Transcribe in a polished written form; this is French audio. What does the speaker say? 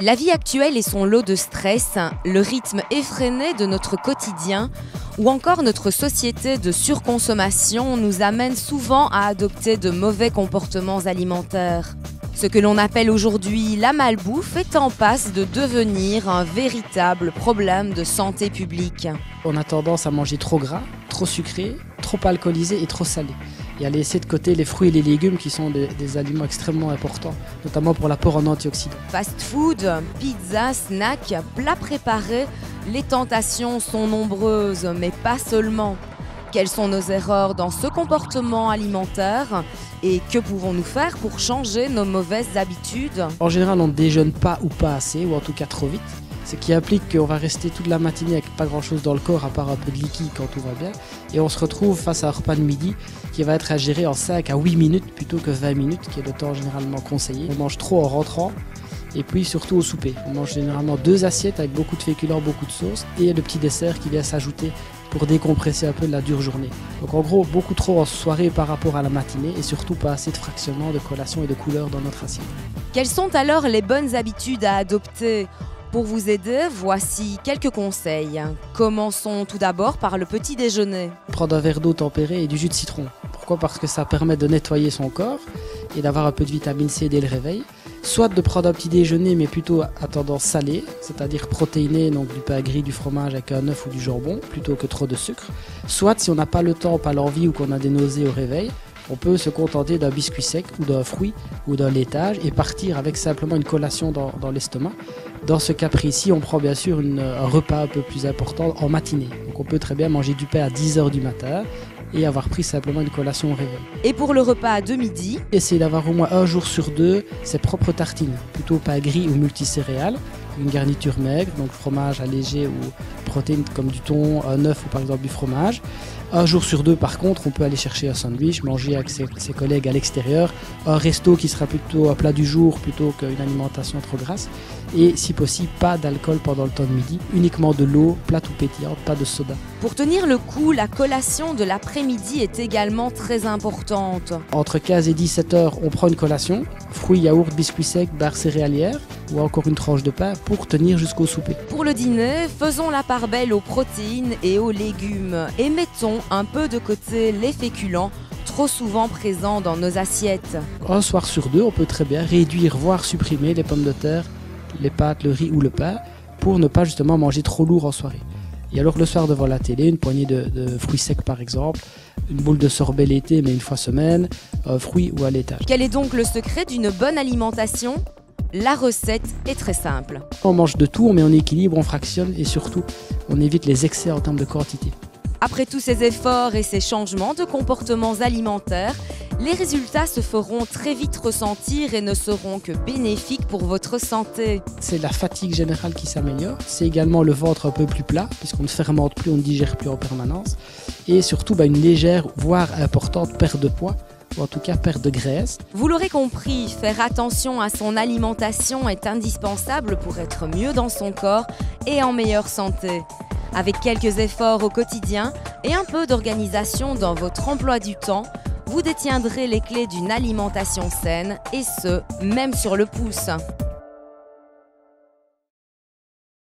La vie actuelle et son lot de stress, le rythme effréné de notre quotidien ou encore notre société de surconsommation nous amènent souvent à adopter de mauvais comportements alimentaires. Ce que l'on appelle aujourd'hui la malbouffe est en passe de devenir un véritable problème de santé publique. On a tendance à manger trop gras, trop sucré, trop alcoolisé et trop salé. Et à laisser de côté les fruits et les légumes qui sont des aliments extrêmement importants, notamment pour l'apport en antioxydants. Fast food, pizza, snacks, plats préparés, les tentations sont nombreuses, mais pas seulement. Quelles sont nos erreurs dans ce comportement alimentaire et que pouvons-nous faire pour changer nos mauvaises habitudes? En général, on ne déjeune pas ou pas assez, ou en tout cas trop vite. Ce qui implique qu'on va rester toute la matinée avec pas grand chose dans le corps à part un peu de liquide quand tout va bien. Et on se retrouve face à un repas de midi qui va être à gérer en 5 à 8 minutes plutôt que 20 minutes, qui est le temps généralement conseillé. On mange trop en rentrant et puis surtout au souper. On mange généralement 2 assiettes avec beaucoup de féculents, beaucoup de sauce et le petit dessert qui vient s'ajouter pour décompresser un peu de la dure journée. Donc en gros, beaucoup trop en soirée par rapport à la matinée et surtout pas assez de fractionnement, de collation et de couleur dans notre assiette. Quelles sont alors les bonnes habitudes à adopter? Pour vous aider, voici quelques conseils. Commençons tout d'abord par le petit déjeuner. Prendre un verre d'eau tempérée et du jus de citron. Pourquoi? Parce que ça permet de nettoyer son corps et d'avoir un peu de vitamine C dès le réveil. Soit de prendre un petit déjeuner mais plutôt à tendance salée, c'est-à-dire protéiné, donc du pain gris, du fromage avec un œuf ou du jambon, plutôt que trop de sucre. Soit si on n'a pas le temps, pas l'envie ou qu'on a des nausées au réveil, on peut se contenter d'un biscuit sec ou d'un fruit ou d'un laitage et partir avec simplement une collation dans l'estomac. Dans ce cas précis, on prend bien sûr un repas un peu plus important en matinée. Donc on peut très bien manger du pain à 10 h du matin et avoir pris simplement une collation au réveil. Et pour le repas de midi? Essayez d'avoir au moins un jour sur 2 ses propres tartines, plutôt pain gris ou multicéréales, une garniture maigre, donc fromage allégé ou protéines comme du thon, un œuf ou par exemple du fromage. Un jour sur 2 par contre, on peut aller chercher un sandwich, manger avec ses collègues à l'extérieur, un resto qui sera plutôt un plat du jour plutôt qu'une alimentation trop grasse. Et si possible, pas d'alcool pendant le temps de midi, uniquement de l'eau, plate ou pétillante, pas de soda. Pour tenir le coup, la collation de l'après-midi est également très importante. Entre 15 et 17 heures, on prend une collation, fruits, yaourts, biscuits secs, barres céréalières ou encore une tranche de pain pour tenir jusqu'au souper. Pour le dîner, faisons la part belle aux protéines et aux légumes et mettons un peu de côté les féculents trop souvent présents dans nos assiettes. Un soir sur 2, on peut très bien réduire, voire supprimer les pommes de terre, les pâtes, le riz ou le pain pour ne pas justement manger trop lourd en soirée. Et alors le soir devant la télé, une poignée de fruits secs par exemple, une boule de sorbet l'été mais une fois semaine, un fruit ou un laitage. Quel est donc le secret d'une bonne alimentation? La recette est très simple. On mange de tout, on met en équilibre, on fractionne et surtout on évite les excès en termes de quantité. Après tous ces efforts et ces changements de comportements alimentaires, les résultats se feront très vite ressentir et ne seront que bénéfiques pour votre santé. C'est la fatigue générale qui s'améliore, c'est également le ventre un peu plus plat, puisqu'on ne fermente plus, on ne digère plus en permanence, et surtout une légère, voire importante perte de poids, ou en tout cas perte de graisse. Vous l'aurez compris, faire attention à son alimentation est indispensable pour être mieux dans son corps et en meilleure santé. Avec quelques efforts au quotidien et un peu d'organisation dans votre emploi du temps, vous détiendrez les clés d'une alimentation saine et ce, même sur le pouce.